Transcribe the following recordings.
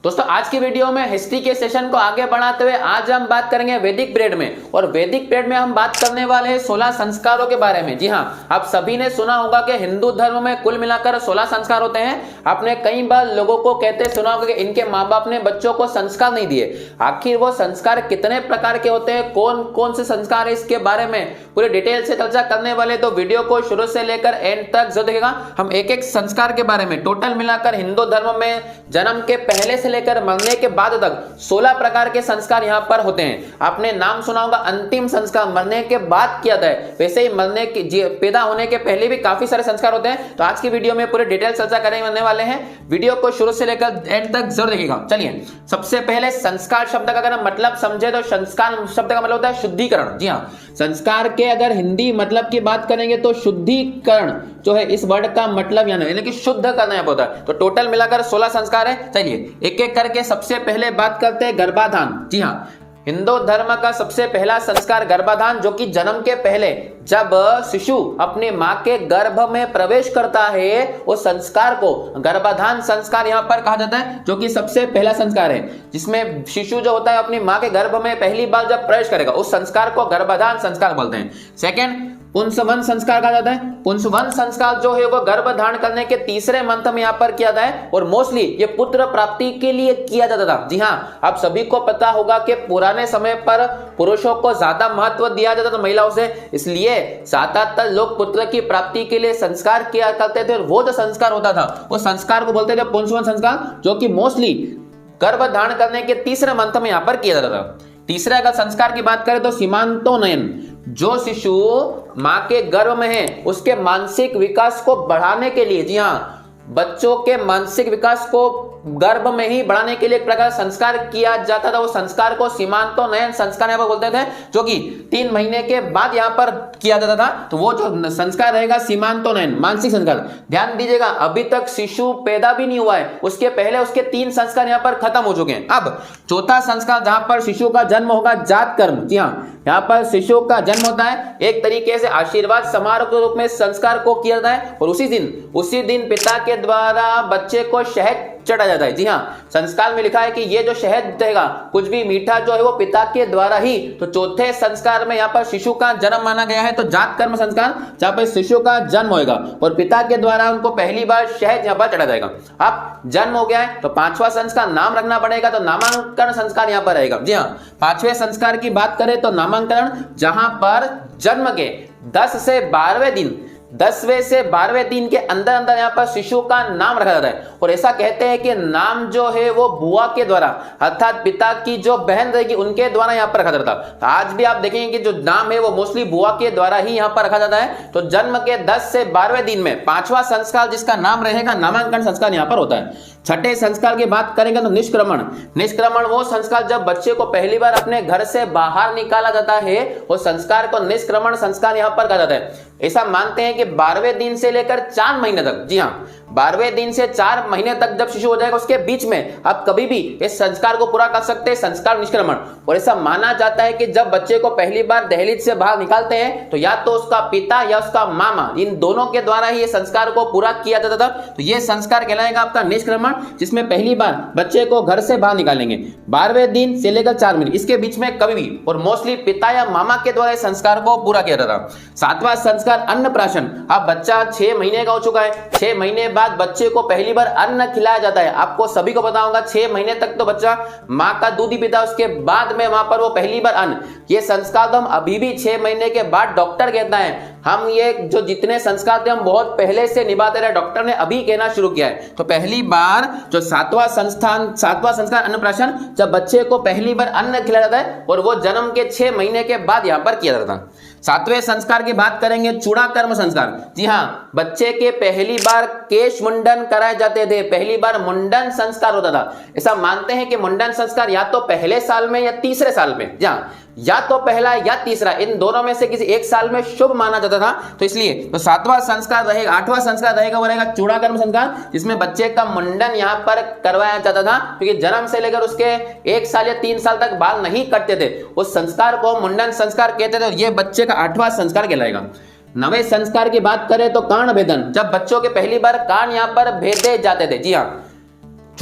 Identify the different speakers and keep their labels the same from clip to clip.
Speaker 1: दोस्तों आज की वीडियो में हिस्ट्री के सेशन को आगे बढ़ाते हुए आज हम बात करेंगे वैदिक पीरियड में, और वैदिक पीरियड में हम बात करने वाले हैं 16 संस्कारों के बारे में। जी हाँ, आप सभी ने सुना होगा कि हिंदू धर्म में कुल मिलाकर 16 संस्कार होते हैं। आपने कई बार लोगों को कहते सुना होगा कि इनके माँ बाप ने बच्चों को संस्कार नहीं दिए। आखिर वो संस्कार कितने प्रकार के होते हैं, कौन कौन से संस्कार है, इसके बारे में पूरे डिटेल से चर्चा करने वाले, तो वीडियो को शुरू से लेकर एंड तक जरूर देखिएगा। हम एक एक संस्कार के बारे में टोटल मिलाकर हिंदू धर्म में जन्म के पहले से लेकर मरने के बाद तक 16 प्रकार के संस्कार यहां पर होते हैं। आपने नाम सुना होगा अंतिम संस्कार, मरने के बाद किया जाता है। वैसे ही मरने के पैदा होने के पहले भी काफी सारे संस्कार होते हैं। तो आज की वीडियो में पूरे डिटेल चर्चा करने वाले हैं। वीडियो को शुरू से लेकर एंड तक जरूर देखिएगा। चलिए, सबसे पहले संस्कार शब्द का अगर हम मतलब समझे तो संस्कार शब्द का मतलब होता है शुद्धिकरण। जी हाँ, संस्कार के अगर हिंदी मतलब की बात करेंगे तो शुद्धिकरण जो है इस वर्ड का मतलब यानी कि शुद्ध करना यहाँ होता है। तो टोटल मिलाकर 16 संस्कार है। चलिए एक एक करके सबसे पहले बात करते हैं गर्भाधान। जी हाँ, हिंदू धर्म का सबसे पहला संस्कार गर्भाधान, जो कि जन्म के पहले जब शिशु अपनी मां के गर्भ में प्रवेश करता है उस संस्कार को गर्भाधान संस्कार यहां पर कहा जाता है, जो कि सबसे पहला संस्कार है जिसमें शिशु जो होता है अपनी मां के गर्भ में पहली बार जब प्रवेश करेगा उस संस्कार को गर्भाधान संस्कार बोलते हैं। सेकंड, पुंसवन संस्कार कहा जाता है। पुंसवन संस्कार जो है वो गर्भ धारण करने के तीसरे मंथ में यहाँ पर किया जाता है, और मोस्टली ये पुत्र प्राप्ति के लिए किया जाता था। जी हाँ, आप सभी को पता होगा कि पुराने समय पर पुरुषों को ज्यादा महत्व दिया जाता था महिलाओं से, इसलिए ज्यादातर लोग पुत्र की प्राप्ति के लिए संस्कार किया करते थे। और वो जो संस्कार होता था वो संस्कार को बोलते थे पुंसवन संस्कार, जो कि मोस्टली गर्भ धारण करने के तीसरे मंथ में यहाँ पर किया जाता था। तीसरा अगर संस्कार की बात करें तो सीमांतोन्नयन, जो शिशु मां के गर्भ में है उसके मानसिक विकास को बढ़ाने के लिए, जी हाँ, बच्चों के मानसिक विकास को गर्भ में ही बढ़ाने के लिए एक प्रकार संस्कार किया जाता था। वो संस्कार को सीमांतोन्नयन संस्कार यहाँ पर बोलते थे, जो कि 3 महीने के बाद यहाँ पर किया जाता था। तो वो जो संस्कार रहेगा सीमांतोन्नयन मानसिक संस्कार। ध्यान दीजिएगा, अभी तक शिशु पैदा भी नहीं हुआ है, उसके पहले उसके 3 संस्कार यहाँ पर खत्म हो चुके हैं। अब चौथा संस्कार जहां पर शिशु का जन्म होगा, जात कर्म। जी हाँ, यहाँ पर शिशु का जन्म होता है, एक तरीके से आशीर्वाद समारोह के रूप में संस्कार को किया जाता है, और उसी दिन पिता के द्वारा बच्चे को शहद चढ़ा जाता है। जी हाँ, संस्कार में लिखा है कि ये जो शहद देगा कुछ भी मीठा जो है वो पिता के द्वारा ही। तो चौथे संस्कार में यहाँ पर शिशु का जन्म माना गया है, तो जात कर्म संस्कार जहाँ पर शिशु का जन्म होगा और पिता के द्वारा उनको पहली बार शहद यहाँ पर चढ़ा जाएगा। अब जन्म हो गया है तो 5वां संस्कार नाम रखना पड़ेगा, तो नामांकन संस्कार यहाँ पर रहेगा। जी हाँ, 5वें संस्कार की बात करें तो नामांकन, जहां पर जन्म के 10 से 12वें दिन 10वें से 12वें दिन के अंदर अंदर यहाँ पर शिशु का नाम रखा जाता है। और ऐसा कहते हैं कि नाम जो है वो बुआ के द्वारा, अर्थात पिता की जो बहन रहेगी उनके द्वारा यहाँ पर रखा जाता है। तो आज भी आप देखेंगे कि जो नाम है वो मोस्टली बुआ के द्वारा ही यहाँ पर रखा जाता है। तो जन्म के 10 से 12वें दिन में 5वां संस्कार जिसका नाम रहेगा नामांकन संस्कार यहाँ पर होता है। छठे संस्कार की बात करेंगे तो निष्क्रमण वो संस्कार जब बच्चे को पहली बार अपने घर से बाहर निकाला जाता है, वो संस्कार को निष्क्रमण संस्कार यहाँ पर कहा जाता है। ऐसा मानते हैं कि 12वें दिन से लेकर 4 महीने तक, जी हाँ, 12वें दिन से 4 महीने तक जब शिशु हो जाएगा उसके बीच में आप कभी भी इस संस्कार को पूरा कर सकते हैं, संस्कार निष्क्रमण। और ऐसा माना जाता है कि जब बच्चे को पहली बार दहलीज से बाहर निकालते हैं तो या तो उसका पिता या उसका मामा, इन दोनों के द्वारा ही ये संस्कार को पूरा किया जाता था। तो ये संस्कार कहलाएगा आपका निष्क्रमण, जिसमें पहली बार बच्चे को घर से बाहर निकालेंगे 12वें दिन से लेकर 4 महीने, इसके बीच में कभी भी, और मोस्टली पिता या मामा के द्वारा इस संस्कार को पूरा किया जाता था। 7वां संस्कार अन्नप्राशन। अब बच्चा 6 महीने का हो चुका है, 6 महीने बाद बच्चे को पहली बार अन्न खिलाया जाता है। आपको सभी को पता होगा 6 महीने तक तो बच्चा मां का दूध ही पीता है, उसके बाद में वहां पर वो पहली बार अन्न। ये संस्कार तो हम अभी भी 6 महीने के बाद डॉक्टर कहता है, हम ये जो जितने संस्कार थे हम बहुत पहले से निभाते रहे, डॉक्टर ने अभी कहना शुरू किया है। तो पहली बार जो 7वां संस्कार अन्नप्राशन, जब बच्चे को पहली बार अन्न खिलाया जाता है और वो जन्म के 6 महीने के बाद यहाँ पर किया जाता है। 7वें संस्कार की बात करेंगे चूड़ाकर्म संस्कार। जी हाँ, बच्चे के पहली बार केश मुंडन कराए जाते थे, पहली बार मुंडन संस्कार होता था। ऐसा मानते हैं कि मुंडन संस्कार या तो पहले साल में या तीसरे साल में, जहां या तो पहला या तीसरा, इन दोनों में से किसी एक साल में शुभ माना जाता था। तो इसलिए तो 7वां संस्कार रहेगा, 8वां संस्कार रहेगा वो रहेगा चूड़ाकर्म संस्कार, जिसमें बच्चे का मुंडन यहाँ पर करवाया जाता था, क्योंकि जन्म से लेकर उसके 1 साल या 3 साल तक बाल नहीं कटते थे, उस संस्कार को मुंडन संस्कार कहते थे। और ये बच्चे का 8वां संस्कार कहलाएगा। 9वें संस्कार की बात करें तो कान भेदन, जब बच्चों के पहली बार कान यहाँ पर भेदे जाते थे। जी हाँ,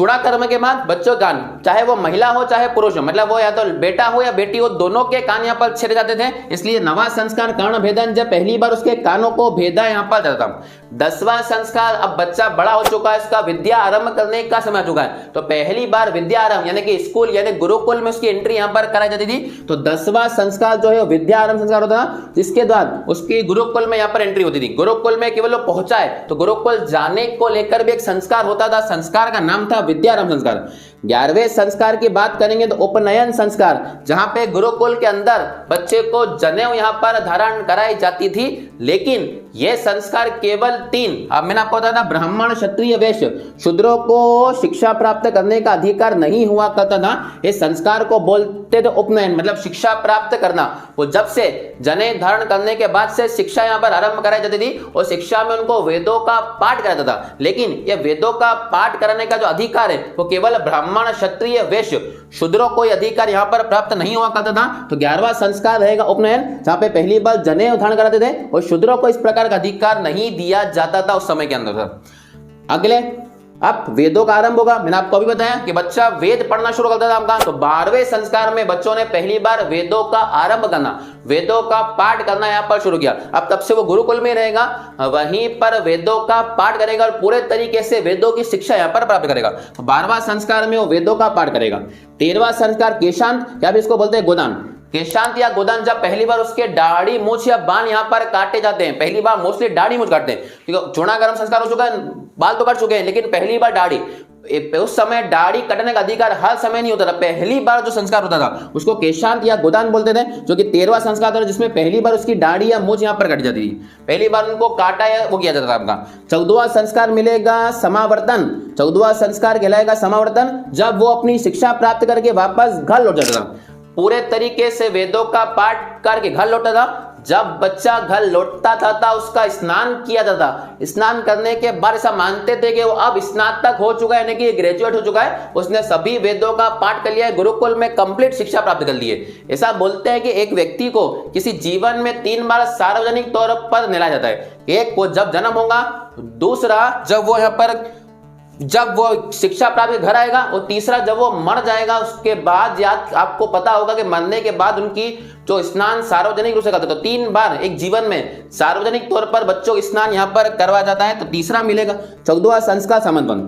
Speaker 1: चूड़ा कर्म के बाद बच्चों कान, चाहे वो महिला हो चाहे पुरुष हो, मतलब वो या तो बेटा हो या बेटी हो, दोनों के कान यहाँ पर छेदे जाते थे। इसलिए नवा संस्कार कर्ण भेदन, जब पहली बार उसके कानों को भेदा यहाँ पर जाता था। 10वां संस्कार, अब बच्चा बड़ा हो चुका है, इसका विद्या आरंभ करने का समय आ चुका है, तो पहली बार विद्या आरंभ यानी कि स्कूल यानी गुरुकुल में उसकी एंट्री यहाँ पर कराई जाती थी। तो 10वां संस्कार जो है विद्या आरंभ संस्कार होता था, जिसके बाद उसकी गुरुकुल में यहाँ पर एंट्री होती थी। गुरुकुल में केवल वो पहुंचा है तो गुरुकुल जाने को लेकर भी एक संस्कार होता था, संस्कार का नाम था विद्यारंभ संस्कार। 11वें संस्कार की बात करेंगे तो उपनयन संस्कार, जहां पे गुरुकुल के अंदर बच्चे को जनेऊ यहां पर धारण कराई जाती थी, लेकिन यह संस्कार केवल 3, अब मैंने आपको बताया था ब्राह्मण क्षत्रिय वैश्य शूद्रों को शिक्षा प्राप्त करने का अधिकार नहीं हुआ करता था। इस संस्कार को बोलते थे उपनयन, मतलब शिक्षा प्राप्त करना। वो जब से जनेऊ धारण करने के बाद से शिक्षा यहाँ पर आरंभ कराई जाती थी और शिक्षा में उनको वेदों का पाठ कराता था, लेकिन यह वेदों का पाठ कराने का जो अधिकार है वो केवल ब्राह्मण क्षत्रिय वैश्य शूद्रों को अधिकार यहाँ पर प्राप्त नहीं हुआ करता था। तो 11वां संस्कार रहेगा उपनयन, जहां पे पहली बार जनेऊ धारण कराते थे और शूद्रों को इस प्रकार का अधिकार नहीं दिया जाता था उस समय के अंदर। अगले अब वेदों का आरंभ होगा। मैंने आपको अभी बताया कि बच्चा वेद पढ़ना शुरू करता था आपका, तो 12वें संस्कार में बच्चों ने पहली बार वेदों का आरंभ करना, वेदों का पाठ करना यहाँ पर शुरू किया। अब तब से वो गुरुकुल में रहेगा, वहीं पर वेदों का पाठ करेगा और पूरे तरीके से वेदों की शिक्षा यहाँ पर प्राप्त करेगा। 12वां संस्कार में वो वेदों का पाठ करेगा। 13वां संस्कार केशांत, या भी इसको बोलते हैं गोदान। केशांत या गोदान, जब पहली बार उसके दाढ़ी मूछ या बाल यहाँ पर काटे जाते हैं, पहली बार मोस्टली दाढ़ी मूछ काटते हैं, क्योंकि चूड़ाकर्म संस्कार हो चुका है, बाल तो कट चुके हैं, लेकिन पहली बार दाढ़ी, उस समय दाढ़ी कटने का अधिकार हर समय नहीं होता था, पहली बार जो संस्कार होता था उसको केशांत या गोदान बोलते थे, जो कि 13वां संस्कार था, जिसमें पहली बार उसकी दाढ़ी या मूछ यहाँ पर कट जाती थी, पहली बार उनको काटा या वो किया जाता था आपका। 14वां संस्कार मिलेगा समावर्तन। 14वां संस्कार कहलाएगा समावर्तन, जब वो अपनी शिक्षा प्राप्त करके वापस घर लौट जाता था, पूरे तरीके से वेदों का पाठ करके घर लौटता था। जब बच्चा घर लौटता था उसका स्नान किया जाता था। स्नान करने के बाद ऐसा मानते थे कि वो अब स्नातक हो चुका है, यानी कि ग्रेजुएट हो चुका है, उसने सभी वेदों का पाठ कर लिया है, गुरुकुल में कंप्लीट शिक्षा प्राप्त कर ली है। ऐसा बोलते हैं कि एक व्यक्ति को किसी जीवन में 3 बार सार्वजनिक तौर पर नहलाया जाता है। एक को जब जन्म होगा, दूसरा जब वो यहाँ पर जब वो शिक्षा प्राप्त घर आएगा, और तीसरा जब वो मर जाएगा उसके बाद। याद आपको पता होगा कि मरने के बाद उनकी जो स्नान सार्वजनिक रूप से करते, तो 3 बार एक जीवन में सार्वजनिक तौर पर बच्चों को स्नान यहाँ पर करवा जाता है, तो तीसरा मिलेगा। 14वां संस्कार समर्पण।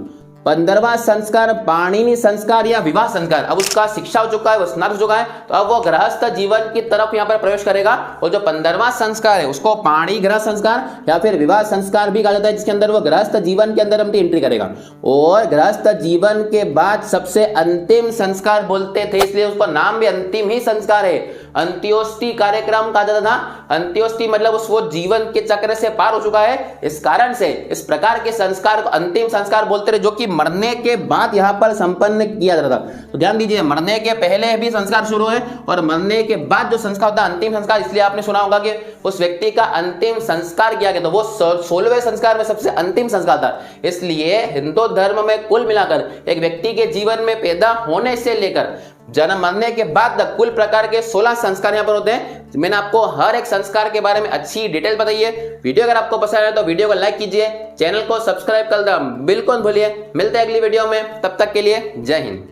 Speaker 1: 15वां संस्कार पाणिनि संस्कार या विवाह संस्कार। अब उसका शिक्षा हो चुका है, वो स्नातक हो चुका है, तो अब वो गृहस्थ जीवन की तरफ यहाँ पर प्रवेश करेगा। और जो 15वां संस्कार है उसको पाणी गृह संस्कार या फिर विवाह संस्कार भी कहा जाता है, जिसके अंदर वो गृहस्थ जीवन के अंदर अपनी एंट्री करेगा। और गृहस्थ जीवन के बाद सबसे अंतिम संस्कार बोलते थे, इसलिए उसका नाम भी अंतिम ही संस्कार है। अंत्योष्टि कार्यक्रम कहा जाता था। अंत्योष्टि मतलब उस वो जीवन के चक्र से पार हो चुका है, इस कारण से इस प्रकार के संस्कार को अंतिम संस्कार बोलते रहे, जो कि मरने के बाद यहाँ पर संपन्न किया जाता था। तो ध्यान दीजिए, मरने के पहले भी संस्कार शुरू है और मरने के बाद जो संस्कार होता है अंतिम संस्कार, इसलिए आपने सुना होगा कि उस व्यक्ति का अंतिम संस्कार किया गया, तो वो 16वें संस्कार में सबसे अंतिम संस्कार था। इसलिए हिंदू धर्म में कुल मिलाकर एक व्यक्ति के जीवन में पैदा होने से लेकर जन्म मरने के बाद तक कुल प्रकार के 16 संस्कार यहाँ पर होते हैं। मैंने आपको हर एक संस्कार के बारे में अच्छी डिटेल बताई है। वीडियो अगर आपको पसंद आए तो वीडियो को लाइक कीजिए, चैनल को सब्सक्राइब कर देना बिल्कुल भूलिए। मिलते हैं अगली वीडियो में, तब तक के लिए जय हिंद।